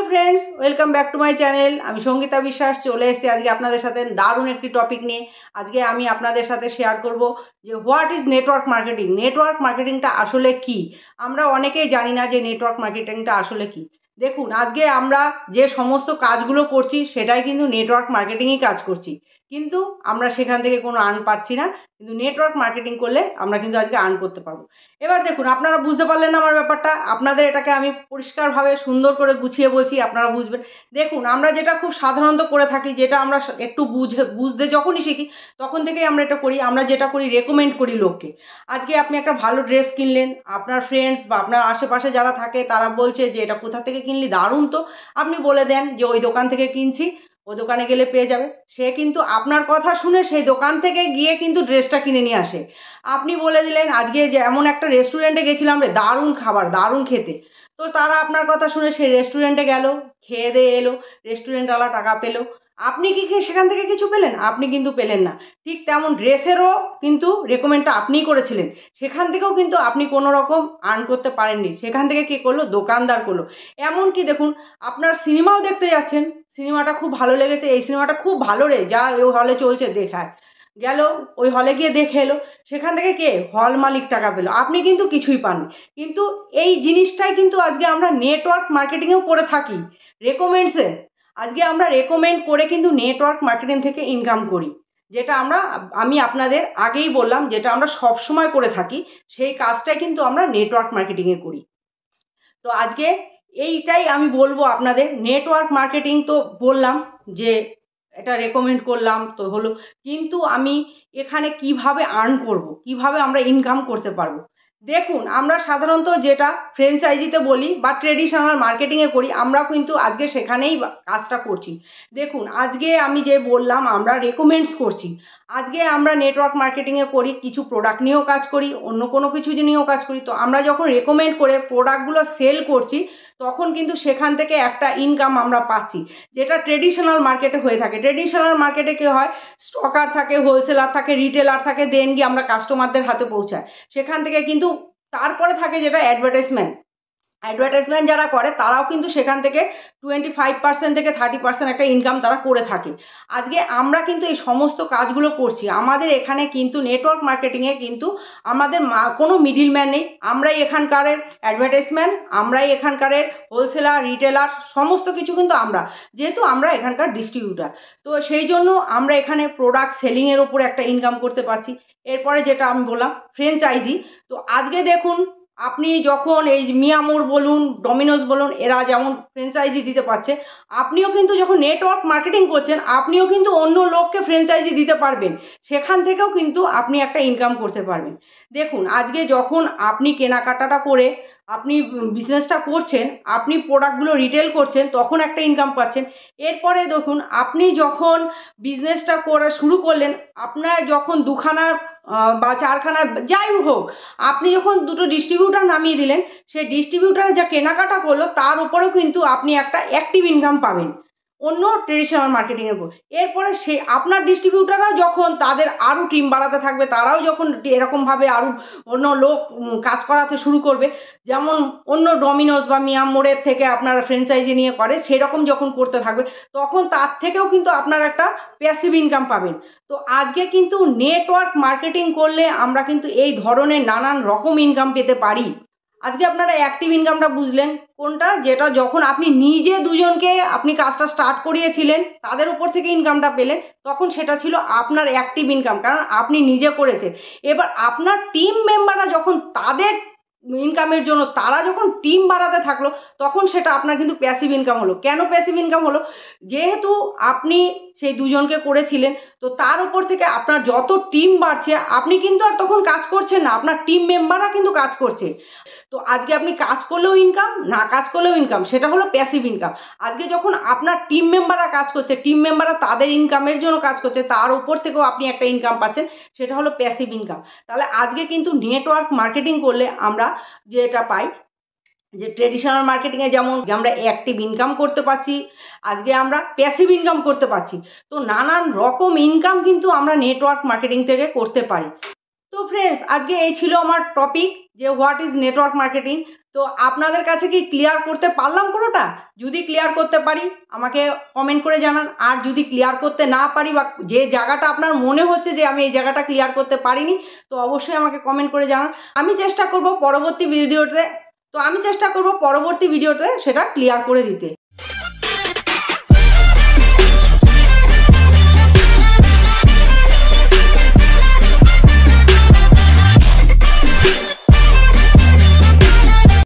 Friends welcome back to my channel. আমি সঙ্গীতা বিশ্বাস চলে এসেছি আজকে আপনাদের সাথে দারুণ একটি টপিক নিয়ে। আজকে আমি আপনাদের সাথে শেয়ার করব যে what is network marketing. Network মার্কেটিংটা আসলে কি? আমরা অনেকেই জানি না যে নেটওয়ার্ক মার্কেটিংটা আসলে কি। দেখুন, আজকে আমরা যে সমস্ত কাজগুলো করছি সেটাই কিন্তু নেটওয়ার্ক মার্কেটিংই কাজ করছি, কিন্তু আমরা সেখান থেকে কোনো আর্ন পাচ্ছি না। কিন্তু নেটওয়ার্ক মার্কেটিং করলে আমরা কিন্তু আজকে আর্ন করতে পারবো। এবার দেখুন, আপনারা বুঝতে পারলেন না আমার ব্যাপারটা? আপনাদের এটাকে আমি পরিষ্কারভাবে সুন্দর করে গুছিয়ে বলছি, আপনারা বুঝবেন। দেখুন, আমরা যেটা খুব সাধারণত করে থাকি, যেটা আমরা একটু বুঝতে যখনই শিখি তখন থেকেই আমরা এটা করি। আমরা যেটা করি, রেকমেন্ড করি লোককে। আজকে আপনি একটা ভালো ড্রেস কিনলেন, আপনার ফ্রেন্ডস বা আপনার আশেপাশে যারা থাকে তারা বলছে যে এটা কোথা থেকে কিনলি, দারুণ তো। আপনি বলে দেন যে ওই দোকান থেকে কিনছি, ও দোকানে গেলে পেয়ে যাবে। সে কিন্তু আপনার কথা শুনে সেই দোকান থেকে গিয়ে কিন্তু ড্রেসটা কিনে নিয়ে আসে। আপনি বলে দিলেন আজকে যে এমন একটা রেস্টুরেন্টে গেছিলাম রে, দারুণ খাবার, দারুণ খেতে। তো তারা আপনার কথা শুনে সেই রেস্টুরেন্টে গেল, খেয়ে দিয়ে এলো, রেস্টুরেন্টওয়ালা টাকা পেলো। আপনি কি সেখান থেকে কিছু পেলেন? আপনি কিন্তু পেলেন না। ঠিক তেমন ড্রেসেরও কিন্তু রেকমেন্ডটা আপনিই করেছিলেন, সেখান থেকেও কিন্তু আপনি কোনো রকম আর্ন করতে পারেননি। সেখান থেকে কে করলো? দোকানদার করলো। এমনকি দেখুন, আপনার সিনেমাও দেখতে যাচ্ছেন, সিনেমাটা খুব ভালো লেগেছে, এই সিনেমাটা খুব ভালো রে, যা ওই হলে চলছে দেখায়, গেল ওই হলে গিয়ে দেখে এলো। সেখান থেকে কে? হল মালিক টাকা পেলো, আপনি কিন্তু কিছুই পাননি। কিন্তু এই জিনিসটাই কিন্তু আজকে আমরা নেটওয়ার্ক মার্কেটিংয়েও করে থাকি, রেকমেন্ডসে। আজকে আমরা রেকমেন্ড করে কিন্তু নেটওয়ার্ক মার্কেটিং থেকে ইনকাম করি, যেটা আমি আপনাদের আগেই বললাম, যেটা আমরা সব সময় করে থাকি, সেই কাজটাই কিন্তু আমরা নেটওয়ার্ক মার্কেটিংয়ে করি। তো আজকে এইটাই আমি বলবো আপনাদের। নেটওয়ার্ক মার্কেটিং তো বললাম যে এটা রেকমেন্ড করলাম তো হলো, কিন্তু আমি এখানে কিভাবে আর্ন করব, কিভাবে আমরা ইনকাম করতে পারবো। দেখুন, আমরা সাধারণত যেটা ফ্র্যাঞ্চাইজিতে বলি বা ট্রেডিশনাল মার্কেটিংয়ে করি, আমরা কিন্তু আজকে সেখানেই কাজটা করছি। দেখুন, আজকে আমি যে বললাম আমরা রেকমেন্ডস করছি, আজকে আমরা নেটওয়ার্ক মার্কেটিংয়ে করি, কিছু প্রোডাক্ট নিয়েও কাজ করি, অন্য কোনো কিছু নিয়েও কাজ করি। তো আমরা যখন রেকমেন্ড করে প্রোডাক্টগুলো সেল করছি, তখন কিন্তু সেখান থেকে একটা ইনকাম আমরা পাচ্ছি, যেটা ট্রেডিশনাল মার্কেটে হয়ে থাকে। ট্রেডিশনাল মার্কেটে কী হয়? স্টকার থাকে, হোলসেলার থাকে, রিটেলার থাকে, দেন গিয়ে আমরা কাস্টমারদের হাতে পৌঁছায়। সেখান থেকে কিন্তু তারপরে থাকে যেটা অ্যাডভার্টাইজমেন্ট। অ্যাডভার্টাইজমেন্ট যারা করে তারাও কিন্তু সেখান থেকে 25% থেকে 30% একটা ইনকাম তারা করে থাকে। আজকে আমরা কিন্তু এই সমস্ত কাজগুলো করছি। আমাদের এখানে কিন্তু নেটওয়ার্ক মার্কেটিংয়ে কিন্তু আমাদের কোনো মিডিলম্যান নেই। আমরাই এখানকারের অ্যাডভার্টাইজমেন্ট, আমরাই এখানকারের হোলসেলার, রিটেলার, সমস্ত কিছু কিন্তু আমরা, যেহেতু আমরা এখানকার ডিস্ট্রিবিউটার। তো সেই জন্য আমরা এখানে প্রোডাক্ট সেলিংয়ের ওপরে একটা ইনকাম করতে পারছি। এরপরে যেটা আমি বললাম ফ্র্যাঞ্চাইজি। তো আজকে দেখুন, আপনি যখন এই মিয়ামোর বলুন, ডমিনোজ বলুন, এরা যেমন ফ্র্যাঞ্চাইজি দিতে পারছে, আপনিও কিন্তু যখন নেটওয়ার্ক মার্কেটিং করছেন, আপনিও কিন্তু অন্য লোককে ফ্র্যাঞ্চাইজি দিতে পারবেন। সেখান থেকেও কিন্তু আপনি একটা ইনকাম করতে পারবেন। দেখুন, আজকে যখন আপনি কেনাকাটাটা করে আপনি বিজনেসটা করছেন, আপনি প্রোডাক্টগুলো রিটেল করছেন, তখন একটা ইনকাম পাচ্ছেন। এরপরে দেখুন, আপনি যখন বিজনেসটা করা শুরু করলেন, আপনার যখন দুখানা বা চারখানা যাই হোক, আপনি যখন দুটো ডিস্ট্রিবিউটার নামিয়ে দিলেন, সেই ডিস্ট্রিবিউটার যা কেনাকাটা করলো তার উপরেও কিন্তু আপনি একটা অ্যাক্টিভ ইনকাম পাবেন অন্য ট্রেডিশনাল মার্কেটিংয়ের উপর। এরপরে সেই আপনার ডিস্ট্রিবিউটাররাও যখন তাদের আরও টিম বাড়াতে থাকবে, তারাও যখন এরকমভাবে আরও অন্য লোক কাজ করাতে শুরু করবে, যেমন অন্য ডমিনোজ বা মিয়ামোরের থেকে আপনারা ফ্র্যাঞ্চাইজি নিয়ে করে, সেরকম যখন করতে থাকবে, তখন তার থেকেও কিন্তু আপনারা একটা প্যাসিভ ইনকাম পাবেন। তো আজকে কিন্তু নেটওয়ার্ক মার্কেটিং করলে আমরা কিন্তু এই ধরনের নানান রকম ইনকাম পেতে পারি। আজকে আপনারা অ্যাক্টিভ ইনকামটা বুঝলেন কোনটা? যেটা যখন আপনি নিজে দুজনকে আপনি কাজটা স্টার্ট করিয়েছিলেন, তাদের উপর থেকে ইনকামটা পেলেন, তখন সেটা ছিল আপনার অ্যাক্টিভ ইনকাম, কারণ আপনি নিজে করেছেন। এবার আপনার টিম মেম্বাররা যখন তাদের ইনকামের জন্য তারা যখন টিম বাড়াতে থাকলো, তখন সেটা আপনার কিন্তু প্যাসিভ ইনকাম হলো। কেন প্যাসিভ ইনকাম হলো? যেহেতু আপনি সেই দুজনকে করেছিলেন, তো তার উপর থেকে আপনার যত টিম বাড়ছে, আপনি কিন্তু আর তখন কাজ করছেন না, আপনার টিম মেম্বাররা কিন্তু কাজ করছে। তো আজকে আপনি কাজ করলেও ইনকাম, না কাজ করলেও ইনকাম, সেটা হলো প্যাসিভ ইনকাম। আজকে যখন আপনার টিম মেম্বাররা কাজ করছে, টিম মেম্বাররা তাদের ইনকামের জন্য কাজ করছে, তার উপর থেকেও আপনি একটা ইনকাম পাচ্ছেন, সেটা হলো প্যাসিভ ইনকাম। তাহলে আজকে কিন্তু নেটওয়ার্ক মার্কেটিং করলে আমরা যেটা পাই, যে ট্রেডিশনাল মার্কেটিংয়ে যেমন আমরা অ্যাক্টিভ ইনকাম করতে পারছি, আজকে আমরা প্যাসিভ ইনকাম করতে পারছি। তো নানান রকম ইনকাম কিন্তু আমরা নেটওয়ার্ক মার্কেটিং থেকে করতে পারি। তো ফ্রেন্ডস, আজকে এই ছিল আমার টপিক, যে হোয়াট ইজ নেটওয়ার্ক মার্কেটিং। তো আপনাদের কাছে কি ক্লিয়ার করতে পারলাম পুরোটা? যদি ক্লিয়ার করতে পারি আমাকে কমেন্ট করে জানান, আর যদি ক্লিয়ার করতে না পারি বা যে জায়গাটা আপনার মনে হচ্ছে যে আমি এই জায়গাটা ক্লিয়ার করতে পারিনি, তো অবশ্যই আমাকে কমেন্ট করে জানান। আমি চেষ্টা করব পরবর্তী ভিডিওতে সেটা ক্লিয়ার করে দিতে।